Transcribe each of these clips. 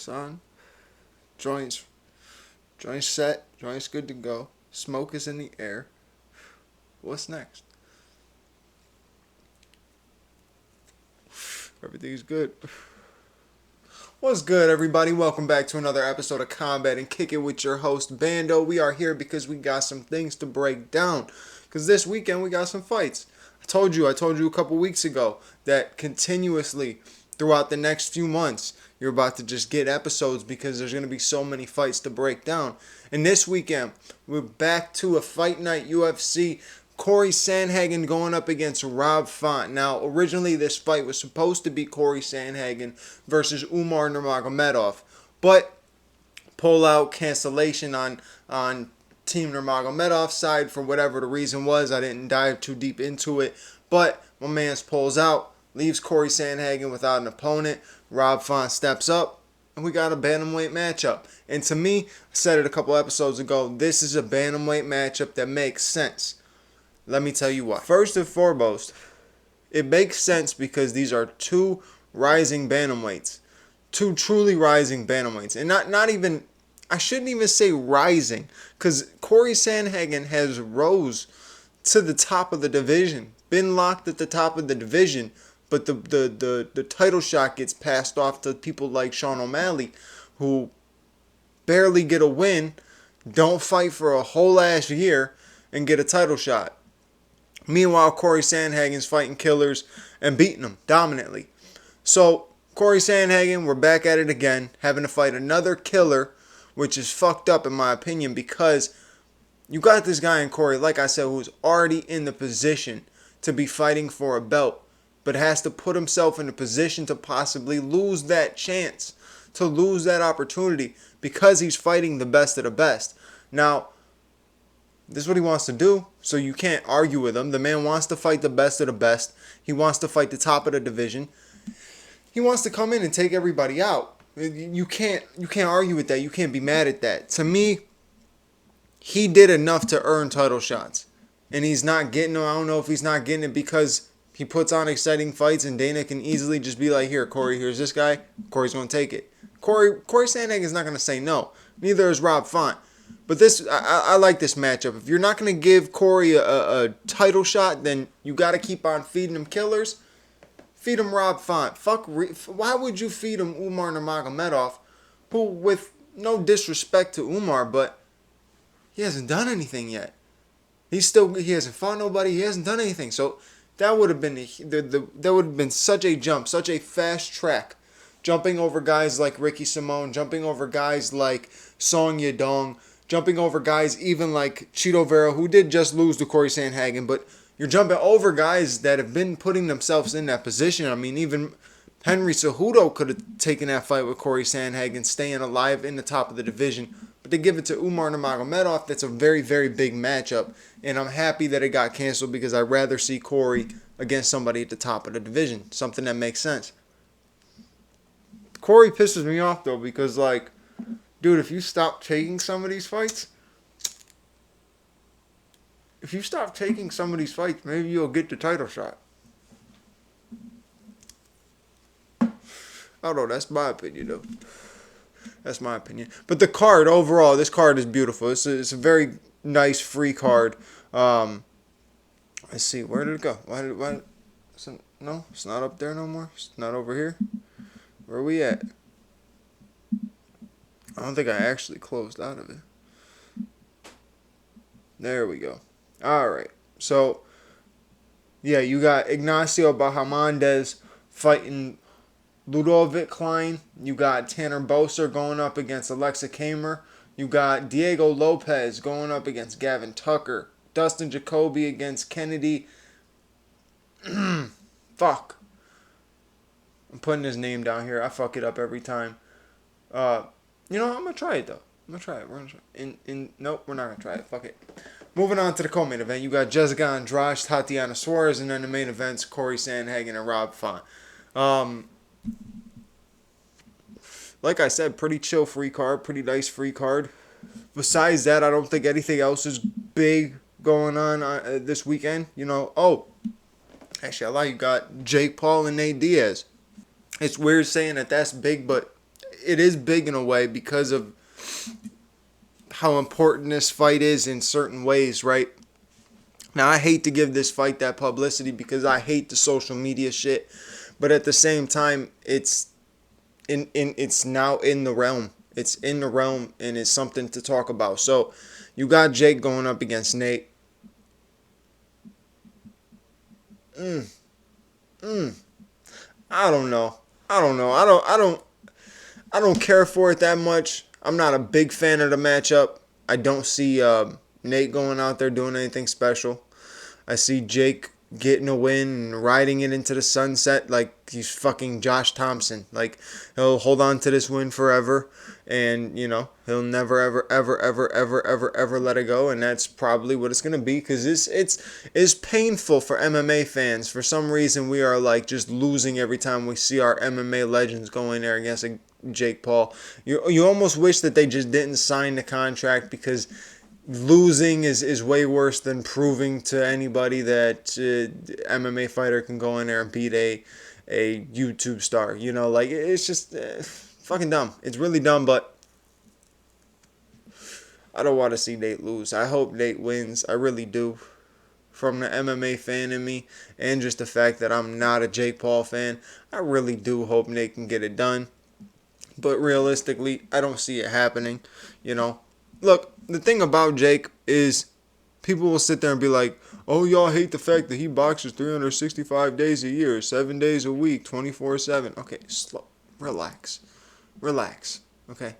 Cameras on. Joints, joints set. Joints good to go. Smoke is in the air. What's next? Everything's good. What's good, everybody? Welcome back to another episode of Combat and Kick It with your host, Bando. We are here because we got some things to break down. Because this weekend we got some fights. I told you a couple weeks ago that continuously throughout the next few months, you're about to just get episodes because there's going to be so many fights to break down. And this weekend, we're back to a fight night UFC. Corey Sandhagen going up against Rob Font. Now, originally this fight was supposed to be Corey Sandhagen versus Umar Nurmagomedov, but pull-out cancellation on Team Nurmagomedov's side for whatever the reason was. I didn't dive too deep into it, but my man's pulls out, leaves Corey Sandhagen without an opponent. Rob Font steps up, and we got a bantamweight matchup. And to me, I said it a couple episodes ago, this is a bantamweight matchup that makes sense. Let me tell you why. First and foremost, it makes sense because these are two rising bantamweights. Two truly rising bantamweights. And not even, I shouldn't even say rising, because Corey Sandhagen has rose to the top of the division. Been locked at the top of the division, but the title shot gets passed off to people like Sean O'Malley, who barely get a win, don't fight for a whole ass year, and get a title shot. Meanwhile, Corey Sandhagen's fighting killers and beating them dominantly. So, Corey Sandhagen, we're back at it again, having to fight another killer, which is fucked up in my opinion, because you got this guy in Corey, like I said, who's already in the position to be fighting for a belt, but has to put himself in a position to possibly lose that chance, to lose that opportunity, because he's fighting the best of the best. Now, this is what he wants to do, so you can't argue with him. The man wants to fight the best of the best. He wants to fight the top of the division. He wants to come in and take everybody out. You can't argue with that. You can't be mad at that. To me, he did enough to earn title shots. And he's not getting them. I don't know if he's not getting it because he puts on exciting fights and Dana can easily just be like, here, Corey, here's this guy. Corey's going to take it. Corey Sandhagen is not going to say no. Neither is Rob Font. But I like this matchup. If you're not going to give Corey a title shot, then you got to keep on feeding him killers. Feed him Rob Font. Why would you feed him Umar Nurmagomedov, who, with no disrespect to Umar, but he hasn't done anything yet. He hasn't fought nobody. He hasn't done anything. So that would have been that would have been such a jump, such a fast track, jumping over guys like Ricky Simone, jumping over guys like Song Yadong, jumping over guys even like Chito Vera, who did just lose to Corey Sandhagen, but you're jumping over guys that have been putting themselves in that position. I mean, even Henry Cejudo could have taken that fight with Corey Sandhagen, staying alive in the top of the division. But they give it to Umar Nurmagomedov. That's a very, very big matchup. And I'm happy that it got canceled because I'd rather see Corey against somebody at the top of the division. Something that makes sense. Corey pisses me off, though, because, like, dude, if you stop taking some of these fights, maybe you'll get the title shot. I don't know. That's my opinion, though. That's my opinion. But the card, overall, this card is beautiful. It's a very nice free card. Let's see. Where did it go? No, it's not up there no more. It's not over here. Where are we at? I don't think I actually closed out of it. There we go. All right. So, yeah, you got Ignacio Bahamondes fighting Ludovic Klein. You got Tanner Boser going up against Alexa Kamer. You got Diego Lopez going up against Gavin Tucker. Dustin Jacoby against Kennedy. Fuck. I'm putting his name down here. I fuck it up every time. You know, I'm going to try it, though. I'm going to try it. We're going to try it. Nope, we're not going to try it. Fuck it. Moving on to the co-main event. You got Jessica Andrade, Tatiana Suarez, and then the main event's Corey Sandhagen and Rob Font. Like I said, pretty chill free card. Pretty nice free card. Besides that, I don't think anything else is big going on this weekend. You know, actually, I lied. You got Jake Paul and Nate Diaz. It's weird saying that that's big, but it is big in a way because of how important this fight is in certain ways, right? Now, I hate to give this fight that publicity because I hate the social media shit, but at the same time, it's now in the realm. It's in the realm, and it's something to talk about. So, you got Jake going up against Nate. I don't know. I don't care for it that much. I'm not a big fan of the matchup. I don't see Nate going out there doing anything special. I see Jake getting a win and riding it into the sunset like he's fucking Josh Thompson. Like, he'll hold on to this win forever, and he'll never ever let it go. And that's probably what it's gonna be, because it's painful for MMA fans. For some reason, we are like just losing every time we see our MMA legends go in there against Jake Paul. You almost wish that they just didn't sign the contract, because losing is way worse than proving to anybody that MMA fighter can go in there and beat a YouTube star. Like, it's just fucking dumb. It's really dumb, but I don't want to see Nate lose. I hope Nate wins. I really do. From the MMA fan in me, and just the fact that I'm not a Jake Paul fan, I really do hope Nate can get it done. But realistically, I don't see it happening. Look, the thing about Jake is people will sit there and be like, oh, y'all hate the fact that he boxes 365 days a year, 7 days a week, 24/7. Okay, slow. Relax. Okay?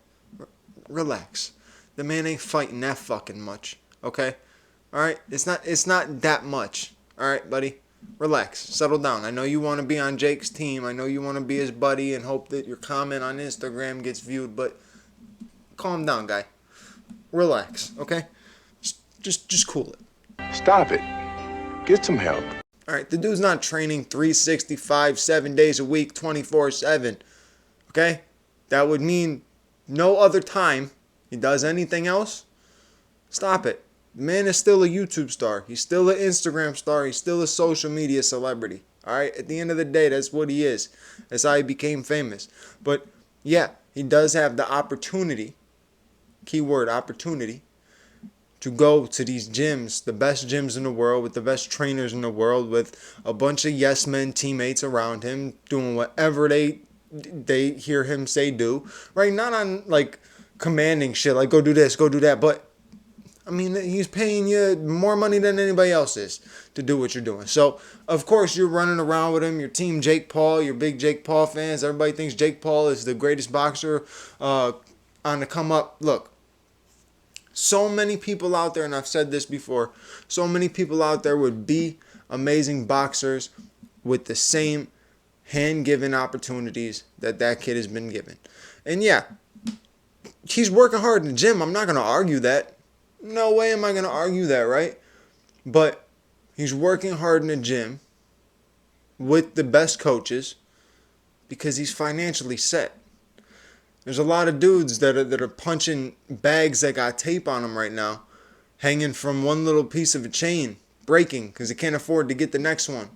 Relax. The man ain't fighting that fucking much. Okay? Alright? It's not that much. Alright, buddy? Relax. Settle down. I know you want to be on Jake's team. I know you want to be his buddy and hope that your comment on Instagram gets viewed, but calm down, guy. Relax, okay? Just cool it. Stop it. Get some help. Alright, the dude's not training 365, 7 days a week, 24/7. Okay? That would mean no other time he does anything else. Stop it. The man is still a YouTube star. He's still an Instagram star. He's still a social media celebrity. Alright? At the end of the day, that's what he is. That's how he became famous. But yeah, he does have the opportunity, keyword opportunity, to go to these gyms, the best gyms in the world, with the best trainers in the world, with a bunch of yes men teammates around him, doing whatever they hear him say do, right? Not on like commanding shit like go do this, go do that, but I mean, he's paying you more money than anybody else is to do what you're doing. So, of course, you're running around with him. You're team Jake Paul. You're big Jake Paul fans. Everybody thinks Jake Paul is the greatest boxer on the come up. Look, so many people out there, and I've said this before, so many people out there would be amazing boxers with the same hand-given opportunities that kid has been given. And yeah, he's working hard in the gym. I'm not going to argue that. No way am I going to argue that, right? But he's working hard in the gym with the best coaches because he's financially set. There's a lot of dudes that are punching bags that got tape on them right now, hanging from one little piece of a chain, breaking because they can't afford to get the next one,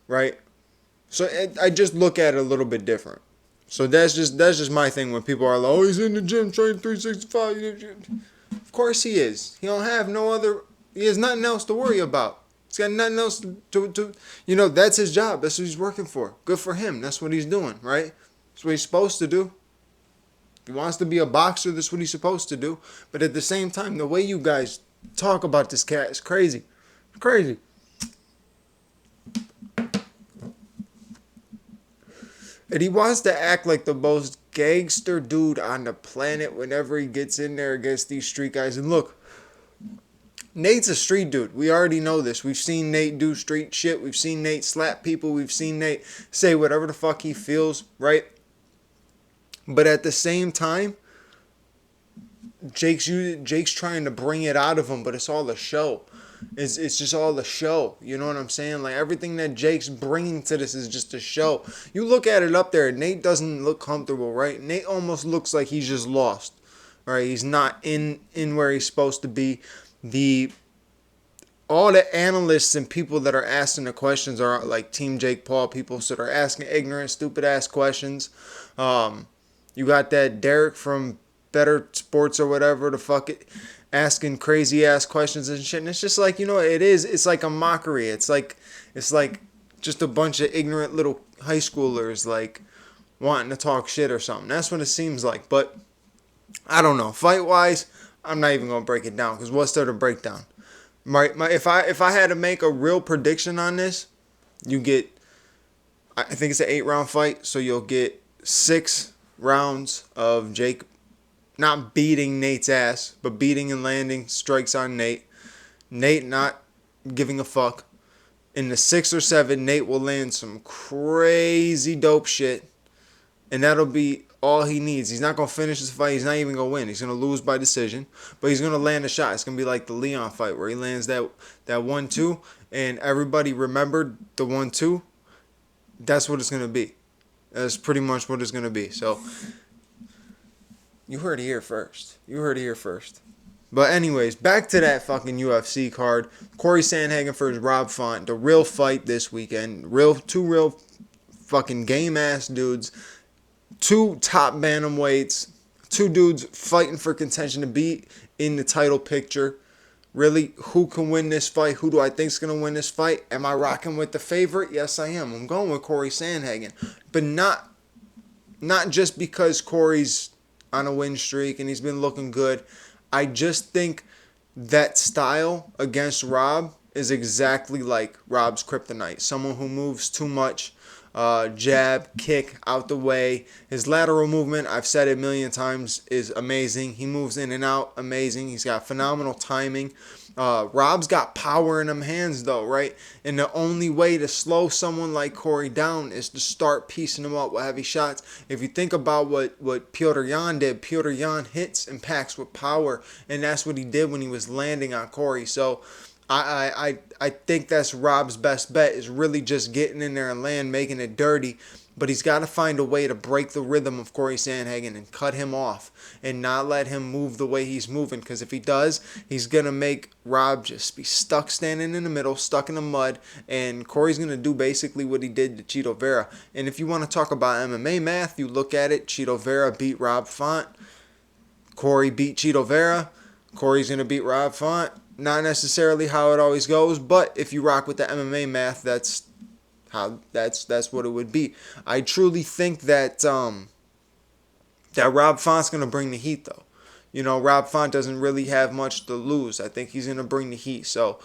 right? So I just look at it a little bit different. So that's just my thing when people are like, oh, he's in the gym training 365. Of course he is. He has nothing else to worry about. He's got nothing else to that's his job. That's what he's working for. Good for him. That's what he's doing, right? That's what he's supposed to do. If he wants to be a boxer, that's what he's supposed to do. But at the same time, the way you guys talk about this cat is crazy. It's crazy. And he wants to act like the most gangster dude on the planet whenever he gets in there against these street guys. And look, Nate's a street dude. We already know this. We've seen Nate do street shit. We've seen Nate slap people. We've seen Nate say whatever the fuck he feels, right? But at the same time, Jake's trying to bring it out of him, but it's all a show. It's just all a show. You know what I'm saying? Like, everything that Jake's bringing to this is just a show. You look at it up there, Nate doesn't look comfortable, right? Nate almost looks like he's just lost, right? He's not in where he's supposed to be. All the analysts and people that are asking the questions are like Team Jake Paul people, so they're asking ignorant, stupid ass questions. You got that Derek from Better Sports or whatever the fuck it, asking crazy ass questions and shit. And it's just like, it is. It's like a mockery. It's like just a bunch of ignorant little high schoolers like wanting to talk shit or something. That's what it seems like. But I don't know. Fight wise, I'm not even gonna break it down because what's there to break down? If I had to make a real prediction on this, you get, I think it's an 8 round fight, so you'll get 6 rounds of Jake not beating Nate's ass, but beating and landing strikes on Nate. Nate not giving a fuck. In the 6 or 7, Nate will land some crazy dope shit, and that'll be all he needs. He's not gonna finish this fight. He's not even gonna win. He's gonna lose by decision, but he's gonna land a shot. It's gonna be like the Leon fight where he lands that 1-2, and everybody remembered the 1-2. That's what it's gonna be. That's pretty much what it's gonna be. So you heard it here first. You heard it here first. But anyways, back to that fucking UFC card. Corey Sandhagen versus Rob Font. The real fight this weekend. Two real fucking game ass dudes. 2 top bantamweights. 2 dudes fighting for contention to be in the title picture. Really, who can win this fight? Who do I think is going to win this fight? Am I rocking with the favorite? Yes, I am. I'm going with Corey Sandhagen. But not just because Corey's on a win streak and he's been looking good. I just think that style against Rob is exactly like Rob's kryptonite. Someone who moves too much. Jab, kick, out the way. His lateral movement, I've said it a million times, is amazing. He moves in and out, amazing. He's got phenomenal timing. Rob's got power in them hands, though, right? And the only way to slow someone like Corey down is to start piecing him up with heavy shots. If you think about what Petr Yan did, Petr Yan hits and packs with power, and that's what he did when he was landing on Corey. So I think that's Rob's best bet, is really just getting in there and making it dirty. But he's got to find a way to break the rhythm of Corey Sandhagen and cut him off and not let him move the way he's moving. Because if he does, he's going to make Rob just be stuck standing in the middle, stuck in the mud. And Corey's going to do basically what he did to Chito Vera. And if you want to talk about MMA math, you look at it. Chito Vera beat Rob Font. Corey beat Chito Vera. Corey's going to beat Rob Font. Not necessarily how it always goes, but if you rock with the MMA math, that's what it would be. I truly think that that Rob Font's gonna bring the heat, though. Rob Font doesn't really have much to lose. I think he's gonna bring the heat. So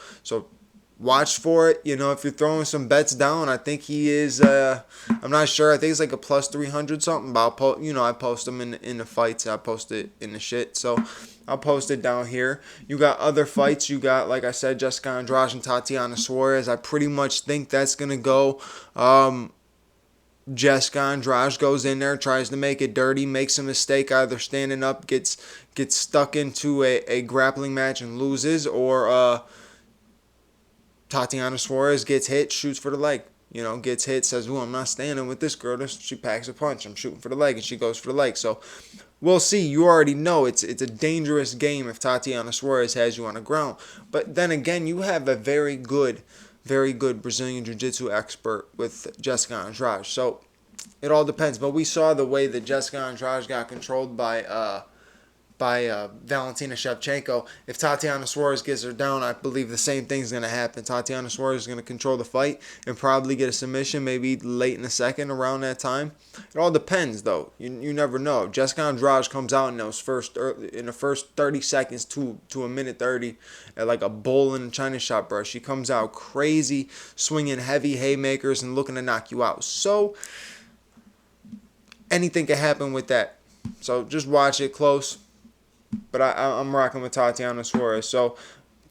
watch for it. If you're throwing some bets down, I think he is. I'm not sure. I think it's like a plus 300 something. But I post them in the fights. I post it in the shit. So I'll post it down here. You got other fights. You got, like I said, Jessica Andrade and Tatiana Suarez. I pretty much think that's gonna go. Jessica Andrade goes in there, tries to make it dirty, makes a mistake, either standing up, gets stuck into a grappling match and loses, or Tatiana Suarez gets hit, shoots for the leg. Gets hit, says, "Ooh, I'm not standing with this girl." She packs a punch. I'm shooting for the leg, and she goes for the leg. So we'll see. You already know it's a dangerous game if Tatiana Suarez has you on the ground. But then again, you have a very good Brazilian Jiu-Jitsu expert with Jessica Andrade. So it all depends. But we saw the way that Jessica Andrade got controlled by Valentina Shevchenko. If Tatiana Suarez gets her down, I believe the same thing's going to happen. Tatiana Suarez is going to control the fight and probably get a submission maybe late in the second, around that time. It all depends, though. You never know. Jessica Andrade comes out in the first 30 seconds to a minute 30 at like a bull in a china shop, bro. She comes out crazy, swinging heavy haymakers and looking to knock you out. So anything can happen with that. So just watch it close. But I'm rocking with Tatiana Suarez. So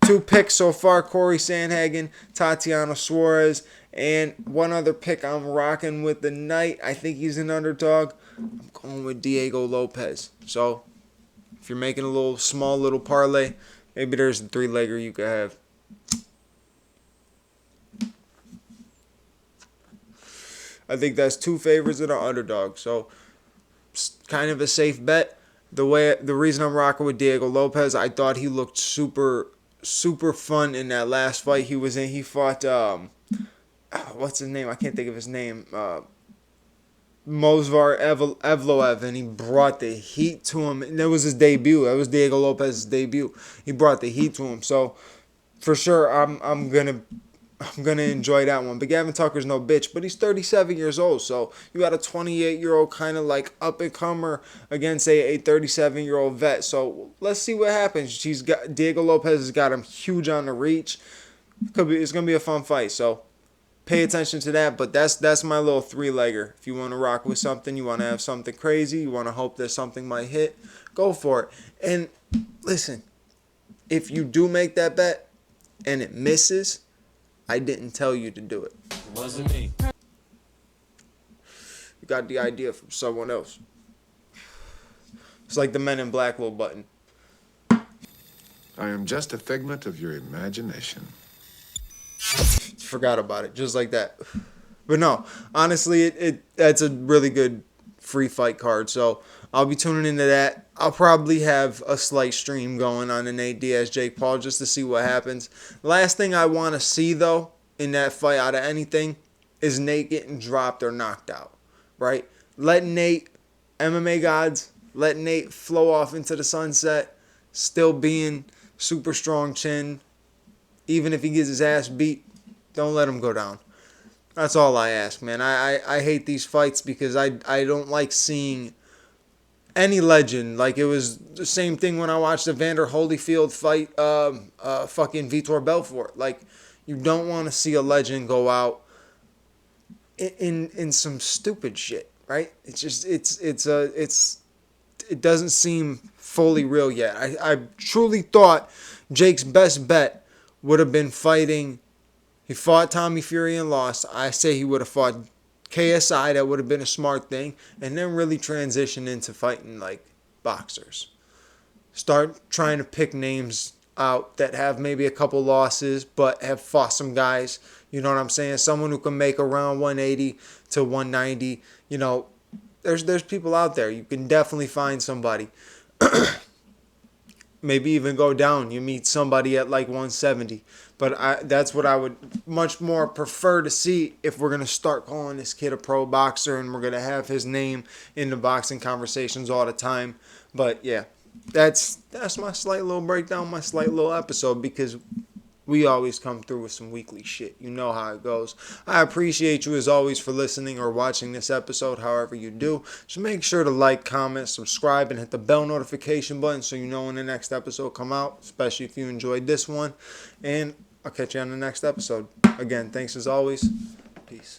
2 picks so far: Corey Sandhagen, Tatiana Suarez, and one other pick I'm rocking with the night. I think he's an underdog. I'm going with Diego Lopez. So if you're making a small little parlay, maybe there's a 3-legger you could have. I think that's 2 favorites that are underdogs. So kind of a safe bet. The reason I'm rocking with Diego Lopez, I thought he looked super fun in that last fight he was in. He fought what's his name? I can't think of his name. Mozvar Evloev, and he brought the heat to him. And that was his debut. That was Diego Lopez's debut. He brought the heat to him. So for sure, I'm gonna enjoy that one. But Gavin Tucker's no bitch, but he's 37 years old. So you got a 28-year-old kind of like up and comer against a 37-year-old vet. So let's see what happens. Diego Lopez has got him huge on the reach. It's gonna be a fun fight. So pay attention to that. But that's my little three-legger. If you want to rock with something, you want to have something crazy, you want to hope that something might hit, go for it. And listen, if you do make that bet and it misses, I didn't tell you to do it. It wasn't me. You got the idea from someone else. It's like the Men in Black little button. I am just a figment of your imagination. Forgot about it, just like that. But no, honestly, that's a really good free fight card. So I'll be tuning into that. I'll probably have a slight stream going on the Nate Diaz Jake Paul just to see what happens. Last thing I want to see though in that fight out of anything is Nate getting dropped or knocked out. Right? Let Nate, MMA gods, let Nate flow off into the sunset, still being super strong chin. Even if he gets his ass beat, don't let him go down. That's all I ask, man. I hate these fights because I don't like seeing any legend. Like, it was the same thing when I watched the Vander Holyfield fight fucking Vitor Belfort. Like, you don't want to see a legend go out in some stupid shit, right? It's just it doesn't seem fully real yet. I truly thought Jake's best bet would have been fighting. He fought Tommy Fury and lost. I say he would have fought KSI. That would have been a smart thing. And then really transition into fighting like boxers. Start trying to pick names out that have maybe a couple losses but have fought some guys. You know what I'm saying? Someone who can make around 180 to 190. You know, there's people out there. You can definitely find somebody. Maybe even go down. You meet somebody at like 170. But that's what I would much more prefer to see if we're going to start calling this kid a pro boxer and we're going to have his name in the boxing conversations all the time. But yeah, that's my slight little breakdown, my slight little episode, because we always come through with some weekly shit. You know how it goes. I appreciate you as always for listening or watching this episode, however you do. Just make sure to like, comment, subscribe, and hit the bell notification button so you know when the next episode come out, especially if you enjoyed this one. And I'll catch you on the next episode. Again, thanks as always. Peace.